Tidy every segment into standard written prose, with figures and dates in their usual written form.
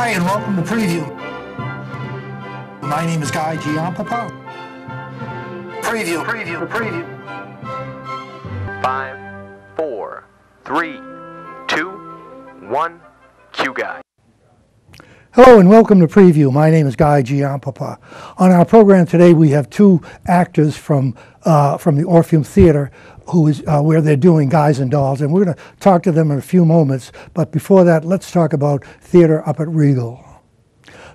Hi, and welcome to Preview. My name is Guy Giampapa. Preview. 5, 4, 3, 2, 1, cue Guy. Hello and welcome to Preview. My name is Guy Giampapa. On our program today we have two actors from the Orpheum Theater who is where they're doing Guys and Dolls, and we're going to talk to them in a few moments. But before that, let's talk about theater up at Regal.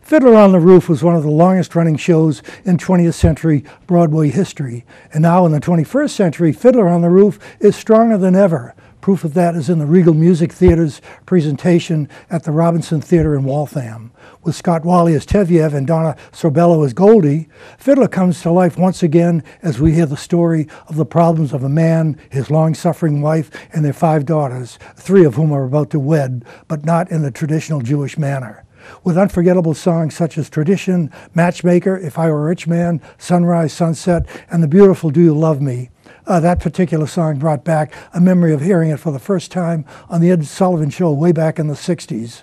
Fiddler on the Roof was one of the longest running shows in 20th century Broadway history. And now in the 21st century, Fiddler on the Roof is stronger than ever. Proof of that is in the Regal Music Theater's presentation at the Robinson Theater in Waltham. With Scott Wally as Tevyev and Donna Sorbello as Goldie, Fiddler comes to life once again as we hear the story of the problems of a man, his long-suffering wife, and their 5 daughters, 3 of whom are about to wed, but not in the traditional Jewish manner. With unforgettable songs such as Tradition, Matchmaker, If I Were a Rich Man, Sunrise, Sunset, and the beautiful Do You Love Me. That particular song brought back a memory of hearing it for the first time on the Ed Sullivan Show way back in the 60s.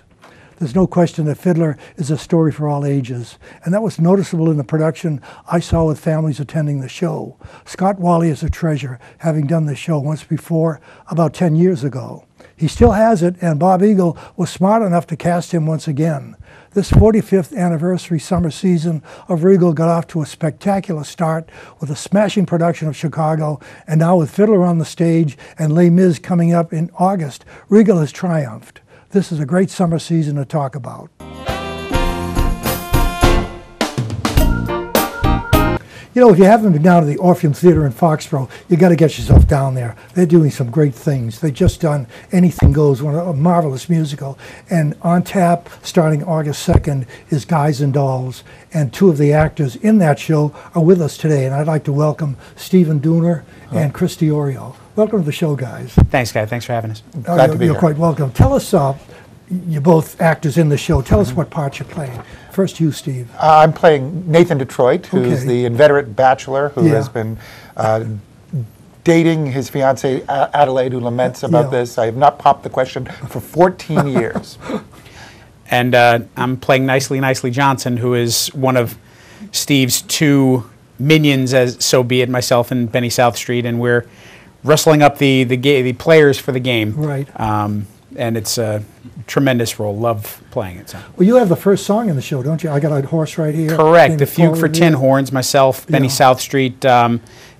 There's no question that Fiddler is a story for all ages, and that was noticeable in the production I saw with families attending the show. Scott Wally is a treasure, having done the show once before, about 10 years ago. He still has it, and Bob Eagle was smart enough to cast him once again. This 45th anniversary summer season of Regal got off to a spectacular start with a smashing production of Chicago, and now with Fiddler on the stage and Les Mis coming up in August, Regal has triumphed. This is a great summer season to talk about. You know, if you haven't been down to the Orpheum Theater in Foxborough, you got to get yourself down there. They're doing some great things. They just done Anything Goes, a marvelous musical. And on tap, starting August 2nd, is Guys and Dolls. And 2 of the actors in that show are with us today. And I'd like to welcome Stephen Dooner and Chris Diorio. Welcome to the show, guys. Thanks, Guy. Thanks for having us. Glad to be here. You're quite welcome. Tell us, you're both actors in the show. Tell us what parts you're playing. First, you, Steve. I'm playing Nathan Detroit, who's the inveterate bachelor who has been dating his fiancée, Adelaide, who laments about this. I have not popped the question for 14 years. And I'm playing Nicely Johnson, who is one of Steve's 2 minions, as so be it, myself and Benny Southstreet, and we're wrestling up the players for the game. Right. And it's a tremendous role. Love playing it. So. Well, you have the first song in the show, don't you? I got a horse right here. Correct. The Fugue for Tin Horns, myself, Benny Southstreet,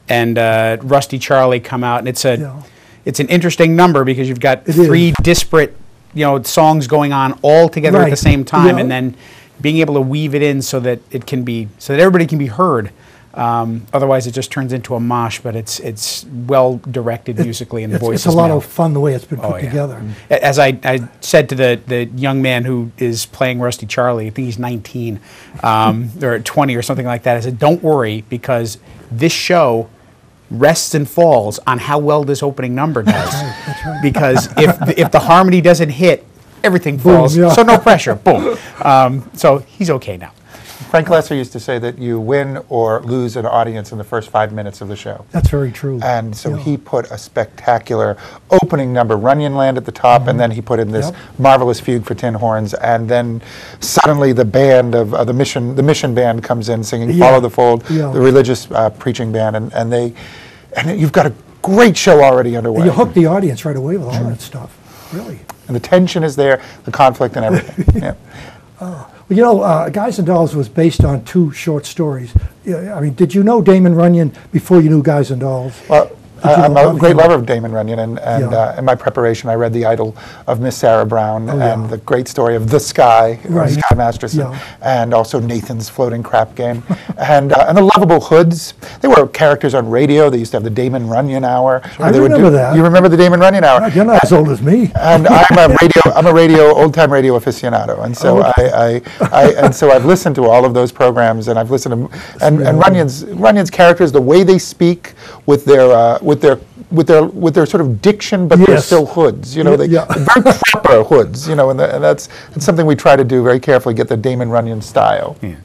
and Rusty Charlie come out. And it's an interesting number because you've got 3 disparate songs going on all together at the same time, and then being able to weave it in so that everybody can be heard. Otherwise, it just turns into a mosh, but it's well directed musically, and the voice. It's a lot of fun the way it's been put together. As I said to the young man who is playing Rusty Charlie, I think he's 19 or 20 or something like that. I said, "Don't worry, because this show rests and falls on how well this opening number does. That's right. Because if the harmony doesn't hit, everything falls. Boom, So no pressure. Boom. So he's okay now." Frank Lesser used to say that you win or lose an audience in the first 5 minutes of the show. That's very true. And so he put a spectacular opening number, Runyon Land, at the top, and then he put in this marvelous Fugue for Tin Horns, and then suddenly the band of the mission band comes in singing Follow the Fold, the religious preaching band, and you've got a great show already underway. And you hook the audience right away with all that stuff, really. And the tension is there, the conflict and everything. Well, Guys and Dolls was based on 2 short stories. I mean, did you know Damon Runyon before you knew Guys and Dolls? Well, I'm a great lover of Damon Runyon, and in my preparation I read The Idol of Miss Sarah Brown and the great story of The Sky, Sky Masterson, and also Nathan's Floating Crap Game, and the Lovable Hoods. They were characters on radio. They used to have the Damon Runyon Hour. I remember that. You remember the Damon Runyon Hour? You're not as old as me. And I'm a old-time radio aficionado, and so so I've listened to all of those programs, and I've listened to and Runyon's characters, the way they speak with their sort of diction, but they're still hoods. They're very proper hoods. And that's something we try to do very carefully, get the Damon Runyon style. Yeah.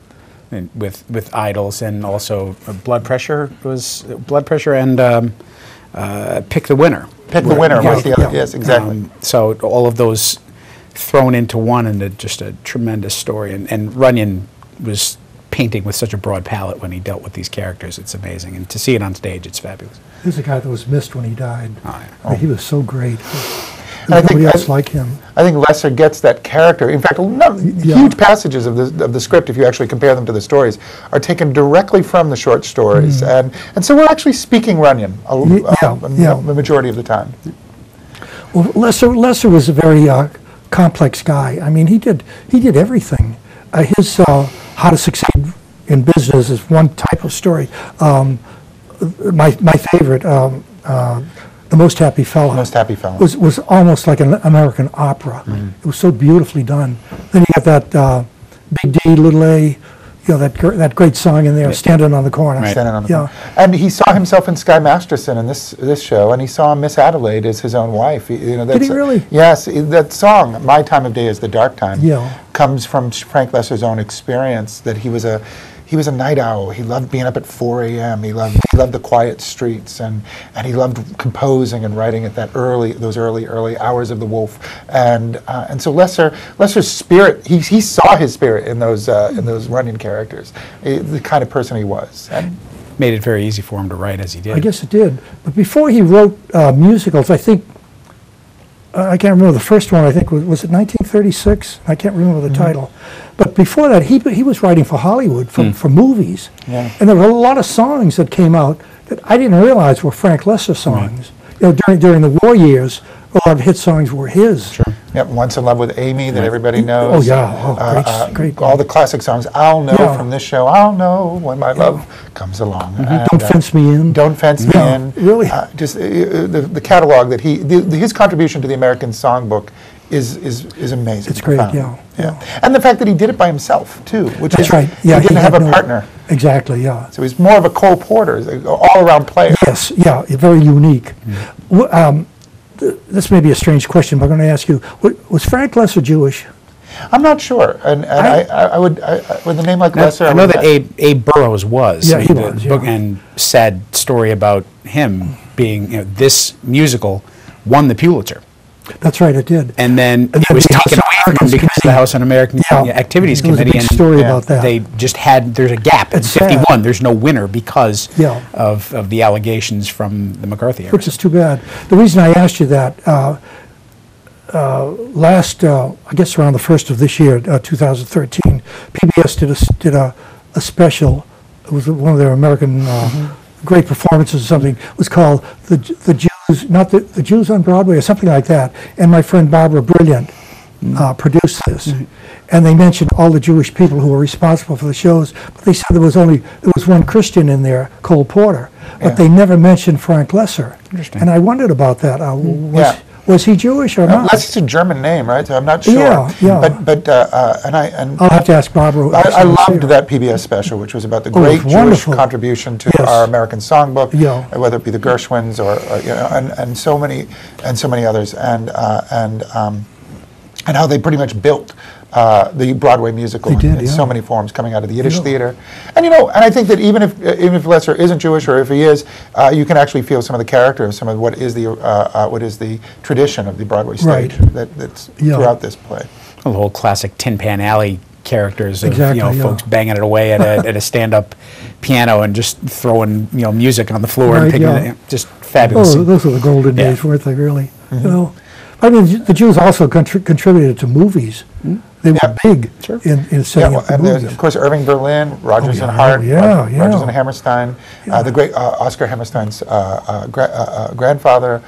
And with Idols, and also Blood Pressure and Pick the Winner. Pick the Winner was the other. Yes, exactly. So all of those thrown into one, and just a tremendous story. And Runyon was painting with such a broad palette when he dealt with these characters. It's amazing, and to see it on stage, it's fabulous. There's a guy that was missed when he died. Oh, yeah. He was so great. And Nobody else like him. I think Lesser gets that character. In fact, huge passages of the script, if you actually compare them to the stories, are taken directly from the short stories, and so we're actually speaking Runyon the majority of the time. Well, Lesser was a very complex guy. I mean, he did everything. His How to Succeed in Business is one type of story. My favorite, The Most Happy Fella. Most Happy Fella was almost like an American opera. It was so beautifully done. Then you got that Big D, Little A, that great song in there, Standing on the Corner. Right. Standing on the corner. And he saw himself in Sky Masterson in this show, and he saw Miss Adelaide as his own wife. Did he really? Yes, that song, My Time of Day is the Dark Time, Yeah. comes from Frank Lesser's own experience, that he was a night owl. He loved being up at 4 a.m. He loved the quiet streets, and he loved composing and writing at those early hours of the Wolf. And so Lesser's spirit, he saw his spirit in those Runyon characters, the kind of person he was. And made it very easy for him to write as he did. I guess it did. But before he wrote musicals, I think, I can't remember the first one, I think, was it 1936? I can't remember the title. But before that, he was writing for Hollywood, for movies. Yeah. And there were a lot of songs that came out that I didn't realize were Frank Lesser songs. During the war years, a lot of hit songs were his. Sure. Yep, Once in Love with Amy, that everybody knows. Oh, yeah. Great. All the classic songs. I'll know from this show. I'll know when my love comes along. And, Don't Fence Me In. Don't Fence Me In. Really? Just the catalog that his contribution to the American Songbook is amazing. It's great, profound. Yeah. And the fact that he did it by himself, too. That's right. Yeah, he didn't have a partner. Exactly, yeah. So he's more of a Cole Porter, an all-around player. Yes, yeah, very unique. This may be a strange question, but I'm going to ask you, was Frank Lesser Jewish? I'm not sure, and I would with a name like Lesser. I know that Abe Burrows was. Yeah, he was. Book and sad story about him being this musical won the Pulitzer. That's right, it did. And then it was the taken House away from him because of the House Un-American Activities There was a Committee. big story about that. They just there's a gap in It's 51. sad. There's no winner because Yeah. of the allegations from the McCarthy era. Which is too bad. The reason I asked you that, I guess around the 1st of this year, 2013, PBS did a special. It was one of their American great performances or something. It was called the Jews, not the Jews on Broadway or something like that. And my friend Barbara Brilliant produced this. And they mentioned all the Jewish people who were responsible for the shows, but they said there was one Christian in there, Cole Porter, but they never mentioned Frank Lesser. Interesting. And I wondered about that. Was he Jewish or not? Lesser's a German name, right? So I'm not sure. Yeah. But I'll have to ask Barbara. I loved that PBS special, which was about the great Jewish wonderful. contribution to our American Songbook, Yeah. whether it be the Gershwins or and so many others, and how they pretty much built the Broadway musical in so many forms, coming out of the Yiddish theater. And and I think that even if Lesser isn't Jewish, or if he is, you can actually feel some of the character of some of what is the tradition of the Broadway stage that's throughout this play. The whole classic Tin Pan Alley characters of Exactly, folks banging it away at a stand-up piano and just throwing taking on the floor and picking it, just fabulous. Those were the golden days, weren't they? Really, I mean, the Jews also contributed to movies. They were big in setting up the and movies. there's, of course, Irving Berlin, Rodgers and Hart, Rodgers and Hammerstein, the great Oscar Hammerstein's grandfather,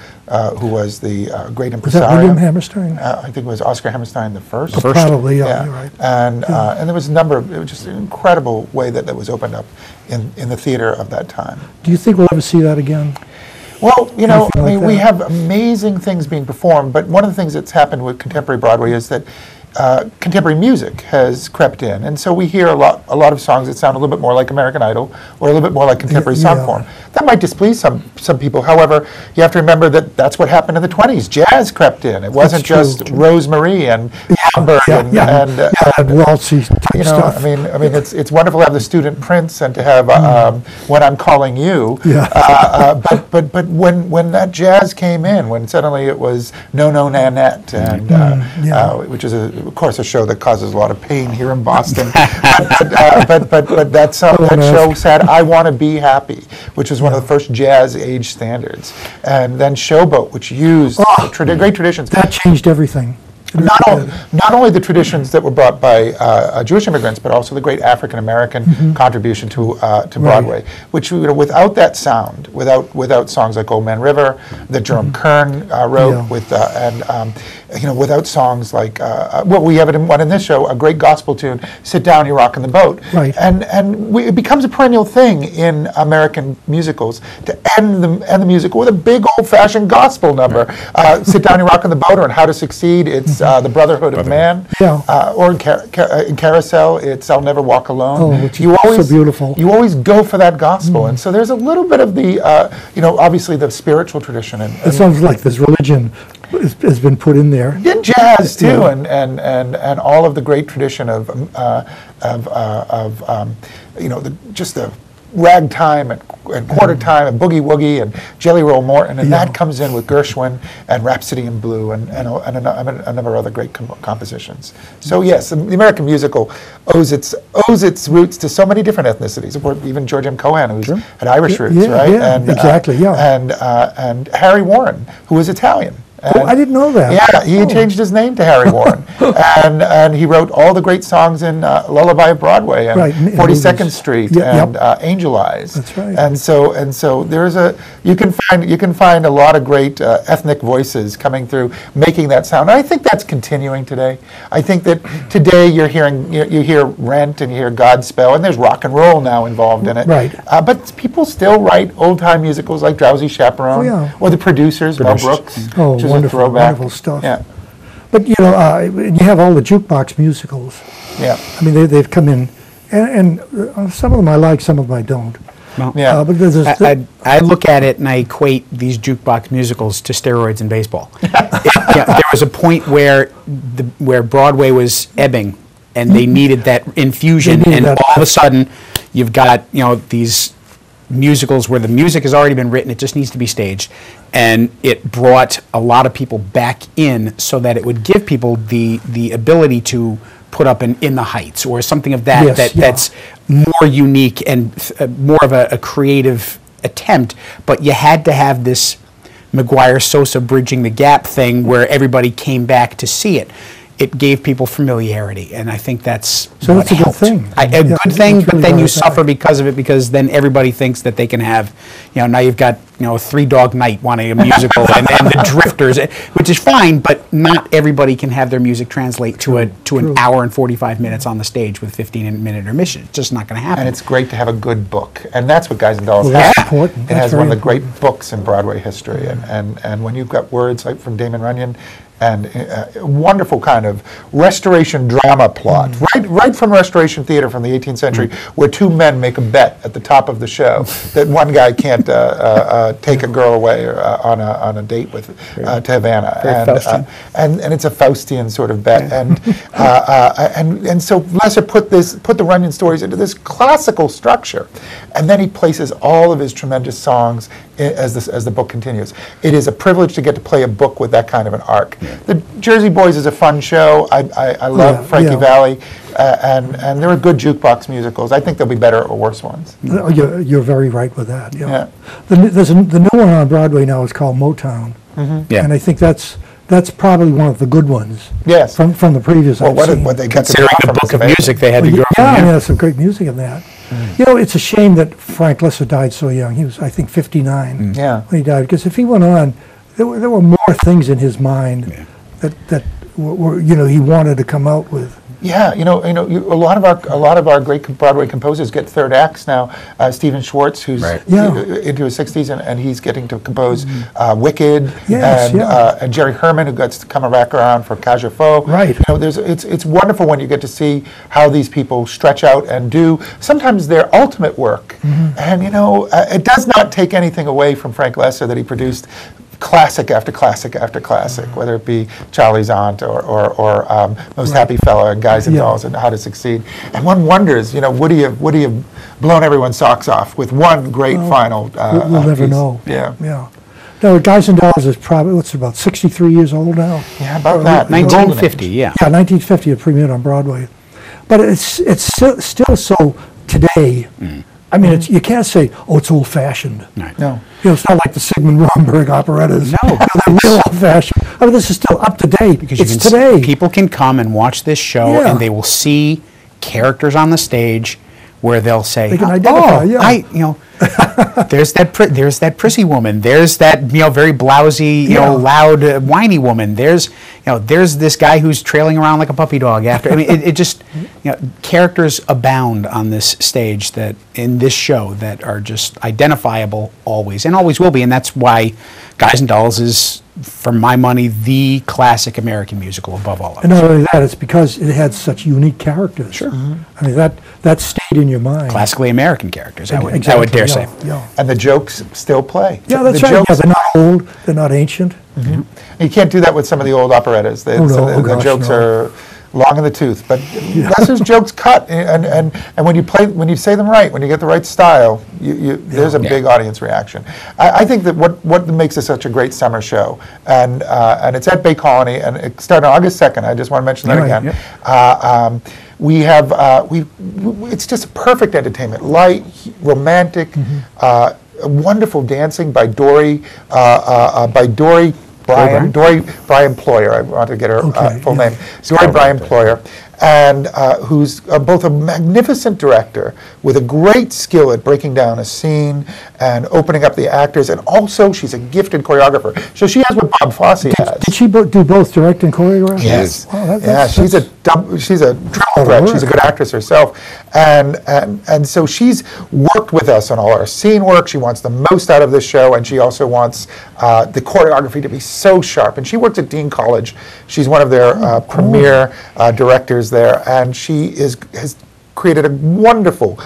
who was the great impresario. Was that William Hammerstein? I think it was Oscar Hammerstein the first. Probably, you're right. And there was a number of, it was just an incredible way that was opened up in the theater of that time. Do you think we'll ever see that again? Well, we have amazing things being performed, but one of the things that's happened with contemporary Broadway is that contemporary music has crept in, and so we hear a lot of songs that sound a little bit more like American Idol or a little bit more like contemporary song form. That might displease some people. However, you have to remember that that's what happened in the 20s. Jazz crept in. It wasn't just Rosemary and Hamburg and waltzy type stuff. I mean, it's wonderful to have the student Prince and to have When I'm Calling You. But when that jazz came in, when suddenly it was No No Nanette, and which is of course a show that causes a lot of pain here in Boston. but that show said I Want to Be Happy, which was one of the first jazz age standards, and then Showboat, which used great traditions. That changed everything. Not only the traditions that were brought by Jewish immigrants, but also the great African American contribution to Broadway. Which without that sound, without songs like Old Man River that Jerome Kern wrote, without songs like we have one in this show, a great gospel tune, "Sit Down, You're Rockin' the Boat," and it becomes a perennial thing in American musicals to end the musical with a big old-fashioned gospel number. "Sit Down, You're Rockin' the Boat," or in "How to Succeed," it's "The Brotherhood of Man," or in Carousel, it's "I'll Never Walk Alone." Which is so beautiful. You always go for that gospel, and so there's a little bit of the, obviously the spiritual tradition. It sounds like this religion has been put in there. In jazz too, and all of the great tradition of just the ragtime and quarter time and boogie woogie and Jelly Roll Morton, and that comes in with Gershwin and Rhapsody in Blue and a number of other great compositions. So yes, the American musical owes its roots to so many different ethnicities. Even George M. Cohan, who's had Irish roots, right? And, exactly. And Harry Warren, who was Italian. I didn't know that. Yeah, he changed his name to Harry Warren, and he wrote all the great songs in Lullaby of Broadway and 42nd Street and Angel Eyes. That's right. And so there's you can find a lot of great ethnic voices coming through, making that sound. And I think that's continuing today. I think that today you hear Rent and you hear Godspell, and there's rock and roll now involved in it. Right. But people still write old time musicals like Drowsy Chaperone, or The Producers, Mel Brooks. Wonderful stuff. Yeah. But you have all the jukebox musicals. Yeah. I mean, they've come in, and some of them I like, some of them I don't. Well, but I look at it and I equate these jukebox musicals to steroids in baseball. There was a point where Broadway was ebbing, and they needed that infusion, and all of a sudden, you've got these musicals where the music has already been written, it just needs to be staged, and it brought a lot of people back in so that it would give people the ability to put up In the Heights or something of that that's more unique and more of a creative attempt, but you had to have this Maguire Sosa bridging the gap thing where everybody came back to see it. It gave people familiarity, and I think that's a good thing. A good thing, but then you suffer because of it, because then everybody thinks that they can have, now you've got, Three Dog Night wanting a musical, and the Drifters, which is fine, but not everybody can have their music translate to an hour and 45 minutes on the stage with 15-minute intermission. It's just not going to happen. And it's great to have a good book, and that's what Guys and Dolls has. That's important. It has one of the great books in Broadway history, and when you've got words like from Damon Runyon, and a wonderful kind of restoration drama plot, right from Restoration Theater from the 18th century, where two men make a bet at the top of the show that one guy can't take a girl away on a date with to Havana, and it's a Faustian sort of bet, and so Lesser put the Runyon stories into this classical structure, and then he places all of his tremendous songs as the book continues. It is a privilege to get to play a book with that kind of an arc. The Jersey Boys is a fun show. I love Frankie Valli, and there are good jukebox musicals. I think there'll be better or worse ones. You're very right with that. Yeah. The new one on Broadway now is called Motown, and I think that's probably one of the good ones. Yes. From the previous. Well, what they got considering the book of music they had to grow from. Yeah, there's some great music in that. It's a shame that Frank Lesser died so young. He was, I think, 59 when he died. Because if he went on, there were more things in his mind that were he wanted to come out with. Yeah, a lot of our great Broadway composers get third acts now. Stephen Schwartz, who's into his 60s, and he's getting to compose Wicked, and Jerry Herman, who gets to come back around for Cajafo. Right. It's wonderful when you get to see how these people stretch out and do sometimes their ultimate work. And it does not take anything away from Frank Loesser that he produced classic after classic after classic, whether it be Charlie's Aunt or Most Happy Fella and Guys and Dolls and How to Succeed. And one wonders, would he have blown everyone's socks off with one great final we'll never piece? know. Yeah. No, Guys and Dolls is probably, about 63 years old now? Yeah, about that. 1950, yeah. Yeah, 1950 it premiered on Broadway. But it's still so today. I mean, you can't say, it's old-fashioned. Right. No. It's not like the Sigmund Romberg operettas. No. They're real old-fashioned. I mean, this is still up to date. Because it's today. People can come and watch this show, and they will see characters on the stage where they'll say, They can identify, there's that prissy woman. There's that very blousy, loud, whiny woman. There's this guy who's trailing around like a puppy dog after. I mean, it just characters abound on this stage that in this show that are just identifiable always and always will be, and that's why Guys and Dolls is, for my money, the classic American musical above all others. And not only that, it's because it had such unique characters. Sure. I mean, that stayed in your mind. Classically American characters, I would Exactly, dare say. Yeah. And the jokes still play. Yeah, that's the right. Jokes, They're not old. They're not ancient. You can't do that with some of the old operettas. The jokes are long in the tooth. But Loesser's jokes cut, and when you say them right, when you get the right style, there's a big audience reaction. I think that what makes this such a great summer show, and it's at Bay Colony, and it started on August 2nd. I just want to mention that again. Yeah. We have it's just perfect entertainment, light, romantic, wonderful dancing by Dory Bryan Ployer. I want to get her full name. Dory Bryan Ployer, and who's both a magnificent director with a great skill at breaking down a scene and opening up the actors, and also she's a gifted choreographer. So she has what Bob Fosse has. Did she do both direct and choreograph? Yes. Wow, she's a triple threat. She's a good actress herself, and so she's worked with us on all our scene work. She wants the most out of this show, and she also wants the choreography to be so sharp. And she works at Dean College. She's one of their premier directors there, and she has created a wonderful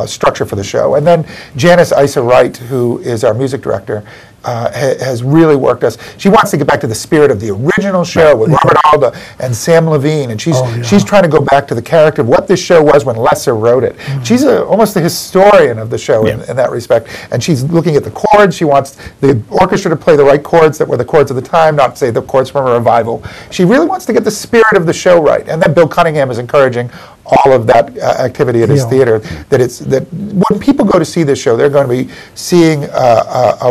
structure for the show. And then Janice Isa Wright, who is our music director, has really worked us. She wants to get back to the spirit of the original show with Robert Alda and Sam Levine, and she's trying to go back to the character of what this show was when Loesser wrote it. She's almost a historian of the show in that respect, and she's looking at the chords. She wants the orchestra to play the right chords that were the chords of the time, not say the chords from a revival. She really wants to get the spirit of the show right, and then Bill Cunningham is encouraging all of that activity at his theater. That when people go to see this show, they're going to be seeing a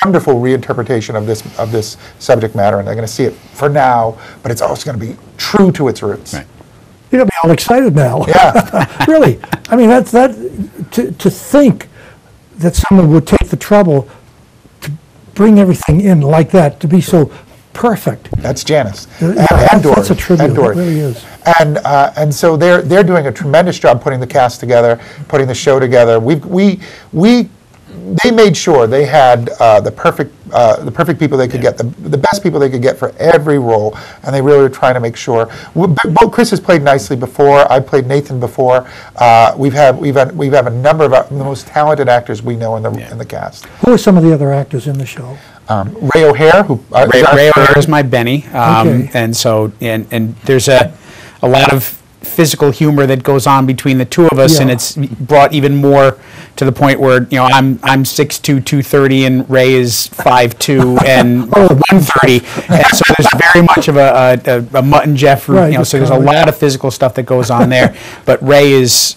wonderful reinterpretation of this subject matter, and they're going to see it for now, but it's also going to be true to its roots. Right. You're going to be all excited now. Yeah. Really. I mean, to think that someone would take the trouble to bring everything in like that, to be so perfect. That's Janice. And Dory. That's a tribute. And Dory. It really is. And so they're doing a tremendous job putting the cast together, putting the show together. They made sure they had the perfect people they could get, the best people they could get for every role, and they really were trying to make sure. Chris has played nicely before. I played Nathan before. We've had a number of the most talented actors we know in the cast. Who are some of the other actors in the show? Ray O'Hare, who Ray O'Hare is my Benny, and so and there's a lot of physical humor that goes on between the two of us, and it's brought even more to the point where I'm 6'2", 230, and Ray is 5'2" and 130, and so there's very much of a Mutt and Jeff, so there's a lot of physical stuff that goes on there. But Ray is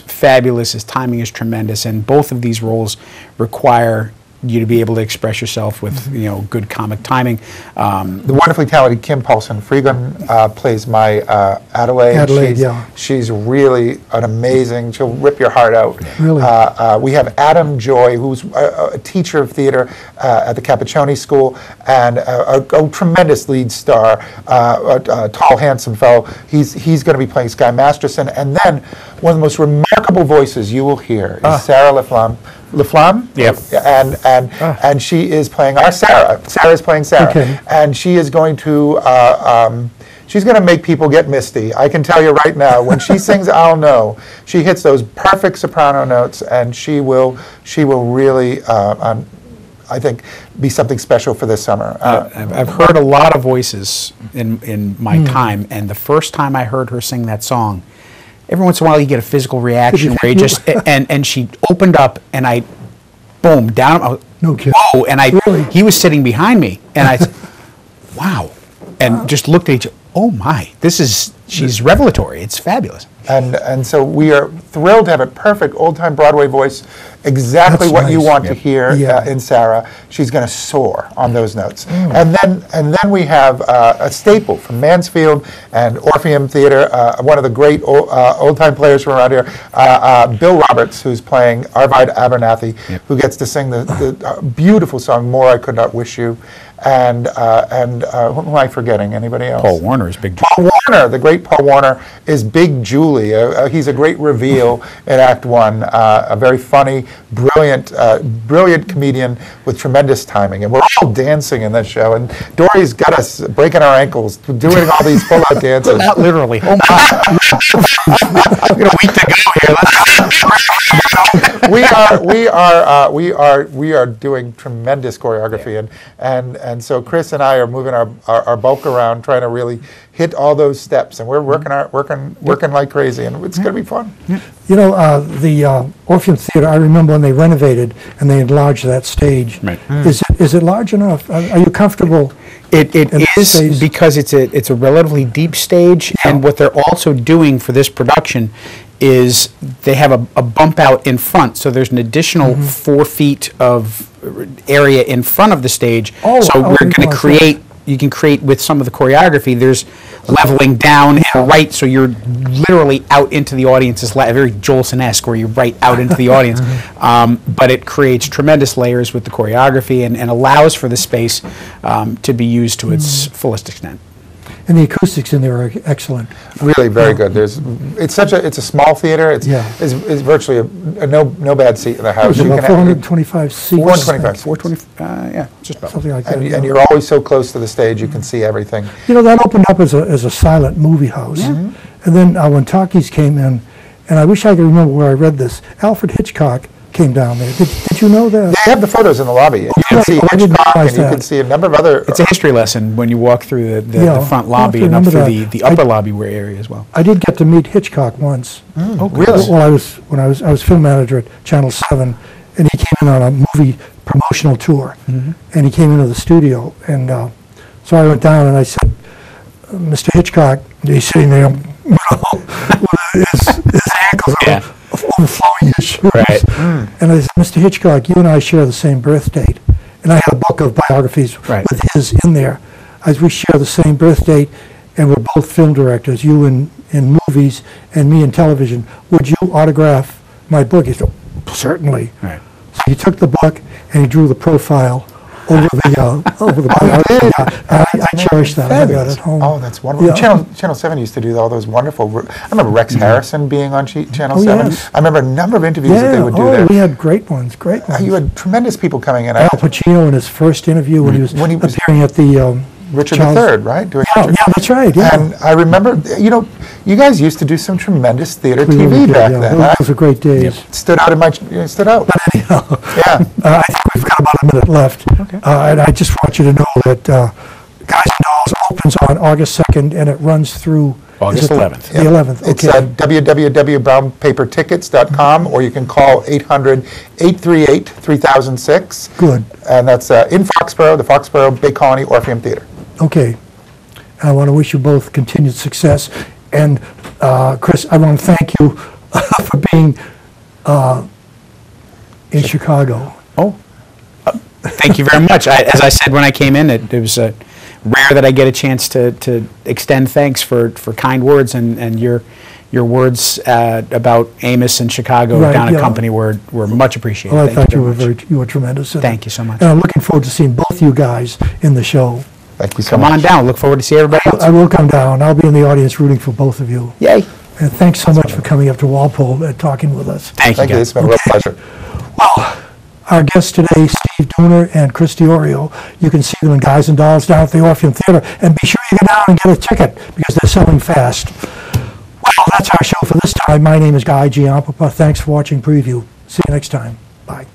fabulous. His timing is tremendous, and both of these roles require you to be able to express yourself with good comic timing. The wonderfully talented Kim Paulson Freegan plays my Adelaide. Adelaide, yeah. She's really an amazing. She'll rip your heart out. Really? We have Adam Joy, who's a teacher of theater at the Cappuccini School, and a tremendous lead star, a tall, handsome fellow. He's going to be playing Sky Masterson, and then one of the most remarkable voices you will hear is Sarah LaFlamme. Yep. And she is playing our Sarah. Sarah's playing Sarah, Okay. and she is going to. She's going to make people get misty. I can tell you right now. When she sings "I'll Know," she hits those perfect soprano notes, and she will really. I think be something special for this summer. I've heard a lot of voices in my time, and the first time I heard her sing that song, every once in a while you get a physical reaction where you just and she opened up and I, boom, down. No kidding. Whoa! And he was sitting behind me, and I, wow, and just looked at each other. Oh my! She's revelatory. It's fabulous. And so we are thrilled to have a perfect old-time Broadway voice, exactly That's what you nice. want to hear in Sarah. She's going to soar on those notes. And then we have a staple from Mansfield and Orpheum Theater, one of the great old-time players from around here, Bill Roberts, who's playing Arvide Abernathy, who gets to sing the beautiful song "More I Could Not Wish You." And who am I forgetting? Anybody else? Paul Warner is big. Paul Warner, the great Paul Warner, is Big Julie. He's a great reveal in Act One. A very funny, brilliant comedian with tremendous timing. And we're all dancing in this show. And Dory's got us breaking our ankles, doing all these full-out dances. Not literally. Oh my! We've got a week to go here. We are doing tremendous choreography, and so Chris and I are moving our bulk around, trying to really hit all those steps, and we're working like crazy, and it's going to be fun. You know, the Orpheum Theater, I remember when they renovated and they enlarged that stage. Right. Is it large enough? Are you comfortable? It in is space? because it's a relatively deep stage, and what they're also doing for this production is they have a bump out in front, so there's an additional 4 feet of area in front of the stage. So we're going to create. You can create with some of the choreography. There's leveling down and right, so you're literally out into the audience. It's very Jolson-esque, where you're right out into the audience. But it creates tremendous layers with the choreography and allows for the space to be used to its fullest extent. And the acoustics in there are excellent. Really, very good. It's a small theater. It's virtually a no bad seat in the house. There's about 425 seats. 425. 420. Yeah, just about. Something like that. And you're always so close to the stage, you can see everything. You know, that opened up as a silent movie house. And then when talkies came in, and I wish I could remember where I read this, Alfred Hitchcock came down there. Did you know that? They have the photos in the lobby. You can see I didn't Hitchcock, and realize you that. can see a number of other. It's a history lesson when you walk through the front lobby and up through the upper lobby area as well. I did get to meet Hitchcock once. Really? Well, I was film manager at Channel 7, and he came in on a movie promotional tour, and he came into the studio, and so I went down and I said, "Mr. Hitchcock," he's sitting there, with his ankles overflowing his shoes. Right. And I said, "Mr. Hitchcock, you and I share the same birth date." And I had a book of biographies with his in there. As we share the same birth date, and we're both film directors, you in movies and me in television. Would you autograph my book? He said, "Certainly." Right. So he took the book and he drew the profile over the biography. I cherish that. I have that at home. Oh, that's wonderful. Yeah. Channel 7 used to do all those wonderful. I remember Rex Harrison being on Channel Oh, 7. yes. I remember a number of interviews that they would do there. We had great ones. You had tremendous people coming in. Al Pacino in his first interview when he was appearing at the Richard Charles- III, right? Doing Richard. Yeah, that's right. Yeah. And I remember, you guys used to do some tremendous theater We TV really did, back yeah. then. Those were great days. Stood out. Yeah. I think we've got about a minute left. Okay. And I just want you to know that Guys and Dolls opens on August 2nd, and it runs through August 11th. The 11th, It's okay. www.brownpapertickets.com, or you can call 800-838-3006. Good. And that's in Foxborough, the Foxborough Bay Colony Orpheum Theater. Okay. I want to wish you both continued success. And Chris, I want to thank you for being in Chicago. Oh, Thank you very much. As I said when I came in, it was rare that I get a chance to extend thanks for kind words, and your words about Amos and Chicago down at Company were much appreciated. Well, I thought you were tremendous. Thank you so much. And I'm looking forward to seeing both you guys in the show. Thank you so much. Come on down. Look forward to see everybody else. I will come down. I'll be in the audience rooting for both of you. Yay. And thanks so much for coming up to Walpole and talking with us. Thank you, Thank you. guys. It's been a real pleasure. Well, our guests today, Steve Dooner and Chris Diorio, you can see them in Guys and Dolls down at the Orpheum Theater, and be sure you get down and get a ticket because they're selling fast. Well, that's our show for this time. My name is Guy Giampapa. Thanks for watching Preview. See you next time. Bye.